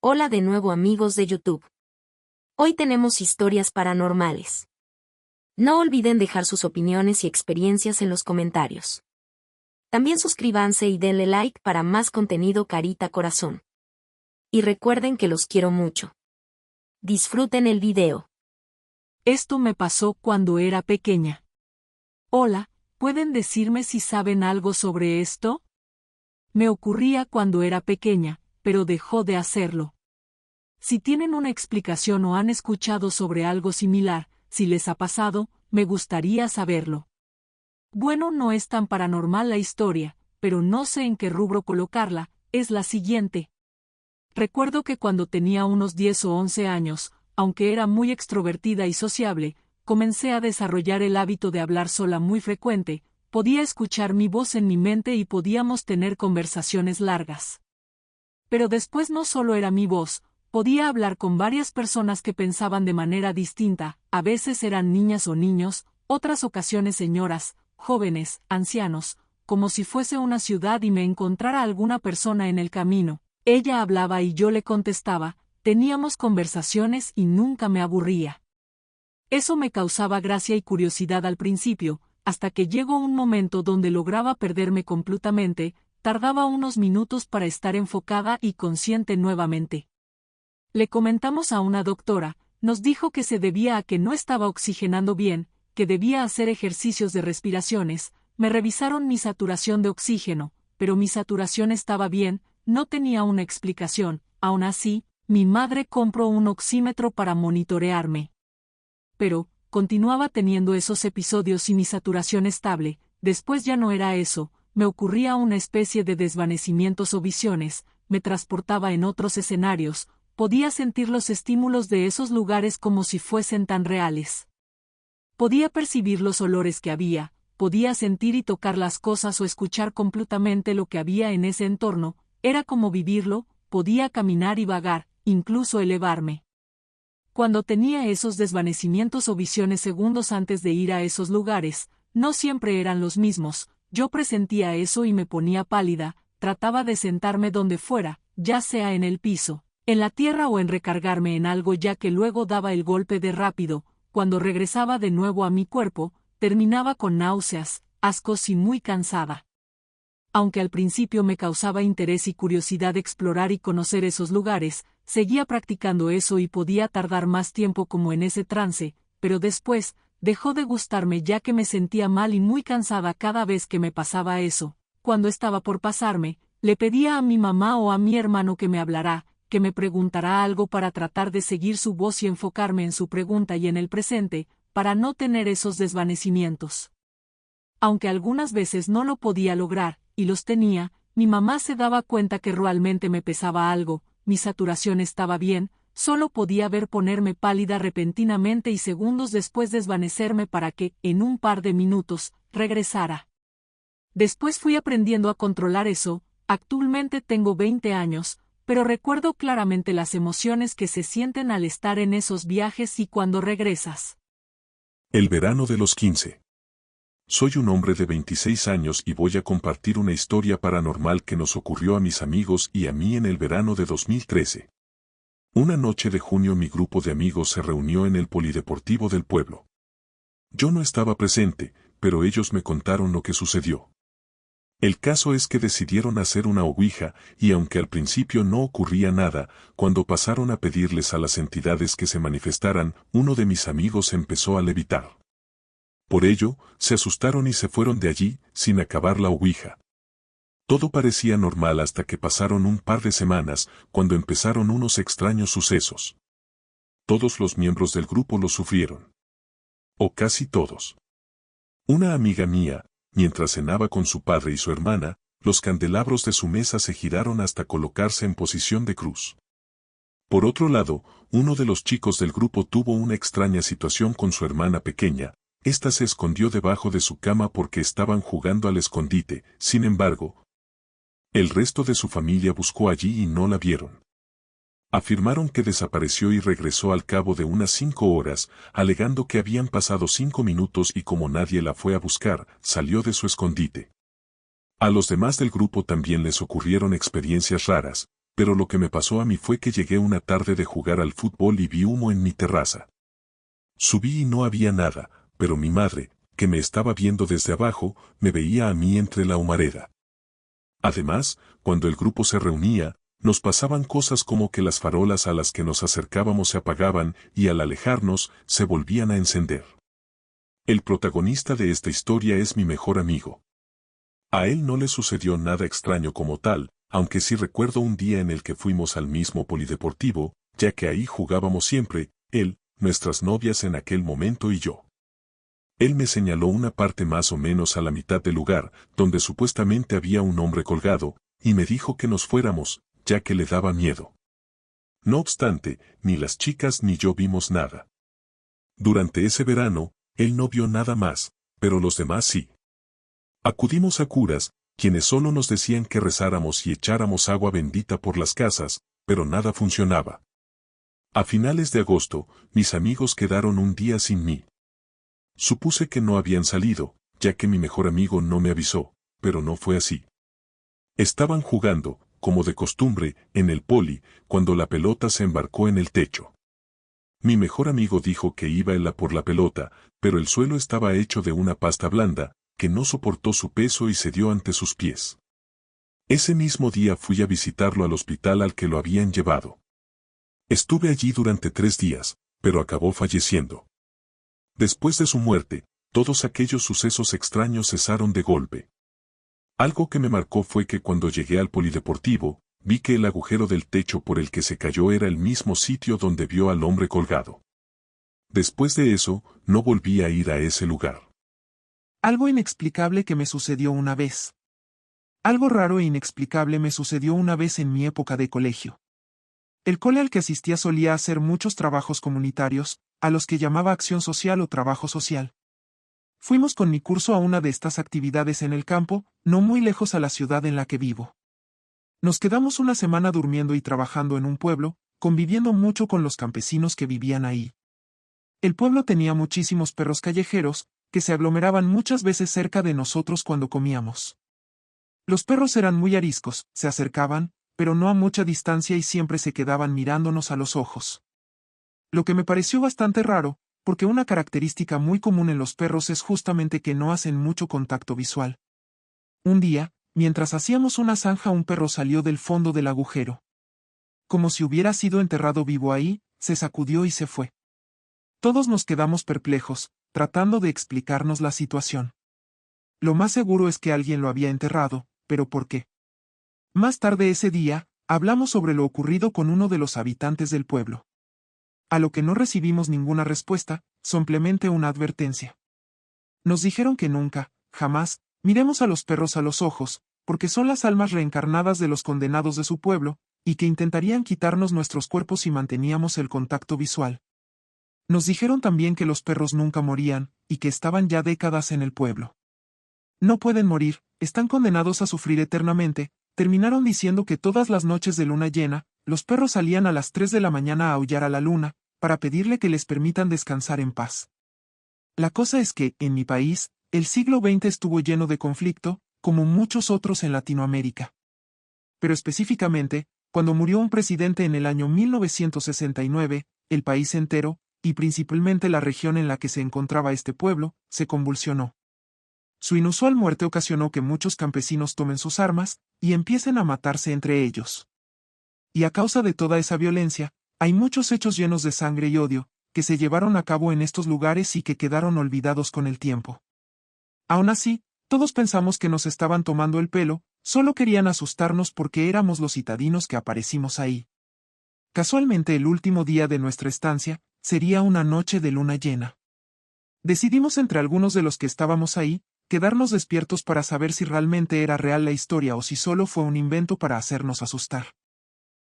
Hola de nuevo amigos de YouTube. Hoy tenemos historias paranormales. No olviden dejar sus opiniones y experiencias en los comentarios. También suscríbanse y denle like para más contenido carita corazón. Y recuerden que los quiero mucho. Disfruten el video. Esto me pasó cuando era pequeña. Hola, ¿pueden decirme si saben algo sobre esto? Me ocurría cuando era pequeña, pero dejó de hacerlo. Si tienen una explicación o han escuchado sobre algo similar, si les ha pasado, me gustaría saberlo. Bueno, no es tan paranormal la historia, pero no sé en qué rubro colocarla, es la siguiente. Recuerdo que cuando tenía unos 10 o 11 años, aunque era muy extrovertida y sociable, comencé a desarrollar el hábito de hablar sola muy frecuente, podía escuchar mi voz en mi mente y podíamos tener conversaciones largas. Pero después no solo era mi voz, podía hablar con varias personas que pensaban de manera distinta, a veces eran niñas o niños, otras ocasiones señoras, jóvenes, ancianos, como si fuese una ciudad y me encontrara alguna persona en el camino. Ella hablaba y yo le contestaba, teníamos conversaciones y nunca me aburría. Eso me causaba gracia y curiosidad al principio, hasta que llegó un momento donde lograba perderme completamente, tardaba unos minutos para estar enfocada y consciente nuevamente. Le comentamos a una doctora, nos dijo que se debía a que no estaba oxigenando bien, que debía hacer ejercicios de respiraciones, me revisaron mi saturación de oxígeno, pero mi saturación estaba bien, no tenía una explicación, aún así, mi madre compró un oxímetro para monitorearme. Pero, continuaba teniendo esos episodios y mi saturación estable, después ya no era eso, me ocurría una especie de desvanecimientos o visiones, me transportaba en otros escenarios, podía sentir los estímulos de esos lugares como si fuesen tan reales. Podía percibir los olores que había, podía sentir y tocar las cosas o escuchar completamente lo que había en ese entorno, era como vivirlo, podía caminar y vagar, incluso elevarme. Cuando tenía esos desvanecimientos o visiones segundos antes de ir a esos lugares, no siempre eran los mismos, yo presentía eso y me ponía pálida, trataba de sentarme donde fuera, ya sea en el piso, en la tierra o en recargarme en algo ya que luego daba el golpe de rápido, cuando regresaba de nuevo a mi cuerpo, terminaba con náuseas, ascos y muy cansada. Aunque al principio me causaba interés y curiosidad explorar y conocer esos lugares, seguía practicando eso y podía tardar más tiempo como en ese trance, pero después, dejó de gustarme ya que me sentía mal y muy cansada cada vez que me pasaba eso. Cuando estaba por pasarme, le pedía a mi mamá o a mi hermano que me hablara, que me preguntara algo para tratar de seguir su voz y enfocarme en su pregunta y en el presente, para no tener esos desvanecimientos. Aunque algunas veces no lo podía lograr, y los tenía, mi mamá se daba cuenta que realmente me pesaba algo, mi saturación estaba bien, solo podía ver ponerme pálida repentinamente y segundos después desvanecerme para que, en un par de minutos, regresara. Después fui aprendiendo a controlar eso, actualmente tengo 20 años, pero recuerdo claramente las emociones que se sienten al estar en esos viajes y cuando regresas. El verano de los 15. Soy un hombre de 26 años y voy a compartir una historia paranormal que nos ocurrió a mis amigos y a mí en el verano de 2013. Una noche de junio mi grupo de amigos se reunió en el polideportivo del pueblo. Yo no estaba presente, pero ellos me contaron lo que sucedió. El caso es que decidieron hacer una ouija, y aunque al principio no ocurría nada, cuando pasaron a pedirles a las entidades que se manifestaran, uno de mis amigos empezó a levitar. Por ello, se asustaron y se fueron de allí, sin acabar la ouija. Todo parecía normal hasta que pasaron un par de semanas, cuando empezaron unos extraños sucesos. Todos los miembros del grupo lo sufrieron. O casi todos. Una amiga mía, mientras cenaba con su padre y su hermana, los candelabros de su mesa se giraron hasta colocarse en posición de cruz. Por otro lado, uno de los chicos del grupo tuvo una extraña situación con su hermana pequeña. Esta se escondió debajo de su cama porque estaban jugando al escondite, sin embargo, el resto de su familia buscó allí y no la vieron. Afirmaron que desapareció y regresó al cabo de unas 5 horas, alegando que habían pasado 5 minutos y como nadie la fue a buscar, salió de su escondite. A los demás del grupo también les ocurrieron experiencias raras, pero lo que me pasó a mí fue que llegué una tarde de jugar al fútbol y vi humo en mi terraza. Subí y no había nada, pero mi madre, que me estaba viendo desde abajo, me veía a mí entre la humareda. Además, cuando el grupo se reunía, nos pasaban cosas como que las farolas a las que nos acercábamos se apagaban y al alejarnos se volvían a encender. El protagonista de esta historia es mi mejor amigo. A él no le sucedió nada extraño como tal, aunque sí recuerdo un día en el que fuimos al mismo polideportivo, ya que ahí jugábamos siempre, él, nuestras novias en aquel momento y yo. Él me señaló una parte más o menos a la mitad del lugar, donde supuestamente había un hombre colgado, y me dijo que nos fuéramos, ya que le daba miedo. No obstante, ni las chicas ni yo vimos nada. Durante ese verano, él no vio nada más, pero los demás sí. Acudimos a curas, quienes solo nos decían que rezáramos y echáramos agua bendita por las casas, pero nada funcionaba. A finales de agosto, mis amigos quedaron un día sin mí. Supuse que no habían salido, ya que mi mejor amigo no me avisó, pero no fue así. Estaban jugando, como de costumbre, en el poli, cuando la pelota se embarcó en el techo. Mi mejor amigo dijo que iba él a por la pelota, pero el suelo estaba hecho de una pasta blanda, que no soportó su peso y cedió ante sus pies. Ese mismo día fui a visitarlo al hospital al que lo habían llevado. Estuve allí durante 3 días, pero acabó falleciendo. Después de su muerte, todos aquellos sucesos extraños cesaron de golpe. Algo que me marcó fue que cuando llegué al polideportivo, vi que el agujero del techo por el que se cayó era el mismo sitio donde vio al hombre colgado. Después de eso, no volví a ir a ese lugar. Algo inexplicable que me sucedió una vez. Algo raro e inexplicable me sucedió una vez en mi época de colegio. El cole al que asistía solía hacer muchos trabajos comunitarios, a los que llamaba acción social o trabajo social. Fuimos con mi curso a una de estas actividades en el campo, no muy lejos a la ciudad en la que vivo. Nos quedamos una semana durmiendo y trabajando en un pueblo, conviviendo mucho con los campesinos que vivían ahí. El pueblo tenía muchísimos perros callejeros, que se aglomeraban muchas veces cerca de nosotros cuando comíamos. Los perros eran muy ariscos, se acercaban, pero no a mucha distancia y siempre se quedaban mirándonos a los ojos. Lo que me pareció bastante raro, porque una característica muy común en los perros es justamente que no hacen mucho contacto visual. Un día, mientras hacíamos una zanja, un perro salió del fondo del agujero. Como si hubiera sido enterrado vivo ahí, se sacudió y se fue. Todos nos quedamos perplejos, tratando de explicarnos la situación. Lo más seguro es que alguien lo había enterrado, pero ¿por qué? Más tarde ese día, hablamos sobre lo ocurrido con uno de los habitantes del pueblo. A lo que no recibimos ninguna respuesta, simplemente una advertencia. Nos dijeron que nunca, jamás, miremos a los perros a los ojos, porque son las almas reencarnadas de los condenados de su pueblo, y que intentarían quitarnos nuestros cuerpos si manteníamos el contacto visual. Nos dijeron también que los perros nunca morían, y que estaban ya décadas en el pueblo. No pueden morir, están condenados a sufrir eternamente. Terminaron diciendo que todas las noches de luna llena, los perros salían a las 3 de la mañana a aullar a la luna, para pedirle que les permitan descansar en paz. La cosa es que, en mi país, el siglo XX estuvo lleno de conflicto, como muchos otros en Latinoamérica. Pero específicamente, cuando murió un presidente en el año 1969, el país entero, y principalmente la región en la que se encontraba este pueblo, se convulsionó. Su inusual muerte ocasionó que muchos campesinos tomen sus armas, y empiecen a matarse entre ellos. Y a causa de toda esa violencia, hay muchos hechos llenos de sangre y odio, que se llevaron a cabo en estos lugares y que quedaron olvidados con el tiempo. Aún así, todos pensamos que nos estaban tomando el pelo, solo querían asustarnos porque éramos los citadinos que aparecimos ahí. Casualmente el último día de nuestra estancia, sería una noche de luna llena. Decidimos entre algunos de los que estábamos ahí, quedarnos despiertos para saber si realmente era real la historia o si solo fue un invento para hacernos asustar.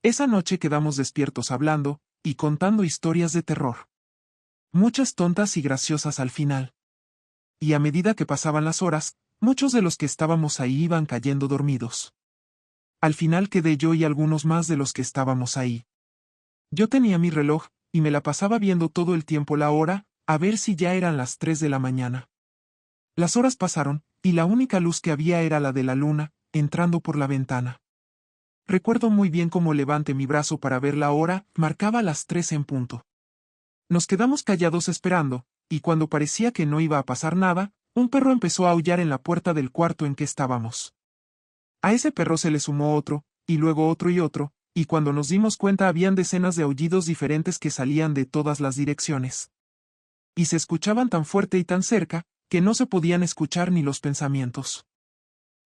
Esa noche quedamos despiertos hablando, y contando historias de terror. Muchas tontas y graciosas al final. Y a medida que pasaban las horas, muchos de los que estábamos ahí iban cayendo dormidos. Al final quedé yo y algunos más de los que estábamos ahí. Yo tenía mi reloj, y me la pasaba viendo todo el tiempo la hora, a ver si ya eran las 3 de la mañana. Las horas pasaron, y la única luz que había era la de la luna, entrando por la ventana. Recuerdo muy bien cómo levanté mi brazo para ver la hora, marcaba las 3 en punto. Nos quedamos callados esperando, y cuando parecía que no iba a pasar nada, un perro empezó a aullar en la puerta del cuarto en que estábamos. A ese perro se le sumó otro, y luego otro, y cuando nos dimos cuenta habían decenas de aullidos diferentes que salían de todas las direcciones. Y se escuchaban tan fuerte y tan cerca, que no se podían escuchar ni los pensamientos.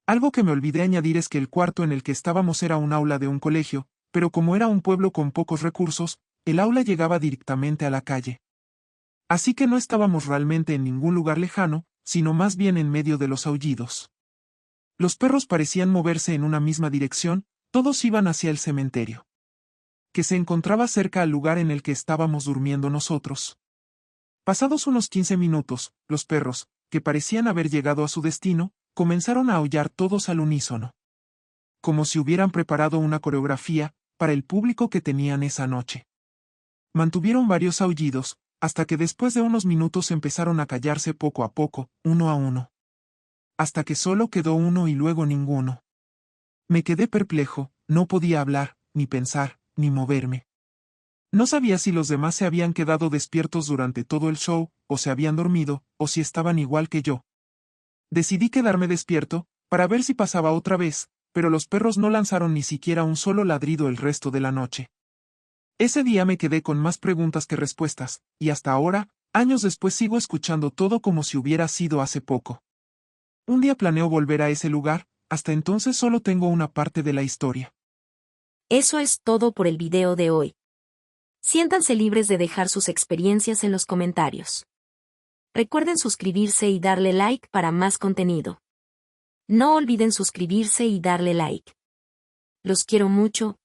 Algo que me olvidé añadir es que el cuarto en el que estábamos era un aula de un colegio, pero como era un pueblo con pocos recursos, el aula llegaba directamente a la calle. Así que no estábamos realmente en ningún lugar lejano, sino más bien en medio de los aullidos. Los perros parecían moverse en una misma dirección, todos iban hacia el cementerio, que se encontraba cerca al lugar en el que estábamos durmiendo nosotros. Pasados unos 15 minutos, los perros, que parecían haber llegado a su destino, comenzaron a aullar todos al unísono. Como si hubieran preparado una coreografía, para el público que tenían esa noche. Mantuvieron varios aullidos, hasta que después de unos minutos empezaron a callarse poco a poco, uno a uno. Hasta que solo quedó uno y luego ninguno. Me quedé perplejo, no podía hablar, ni pensar, ni moverme. No sabía si los demás se habían quedado despiertos durante todo el show, o se habían dormido, o si estaban igual que yo. Decidí quedarme despierto, para ver si pasaba otra vez, pero los perros no lanzaron ni siquiera un solo ladrido el resto de la noche. Ese día me quedé con más preguntas que respuestas, y hasta ahora, años después sigo escuchando todo como si hubiera sido hace poco. Un día planeo volver a ese lugar, hasta entonces solo tengo una parte de la historia. Eso es todo por el video de hoy. Siéntanse libres de dejar sus experiencias en los comentarios. Recuerden suscribirse y darle like para más contenido. No olviden suscribirse y darle like. Los quiero mucho,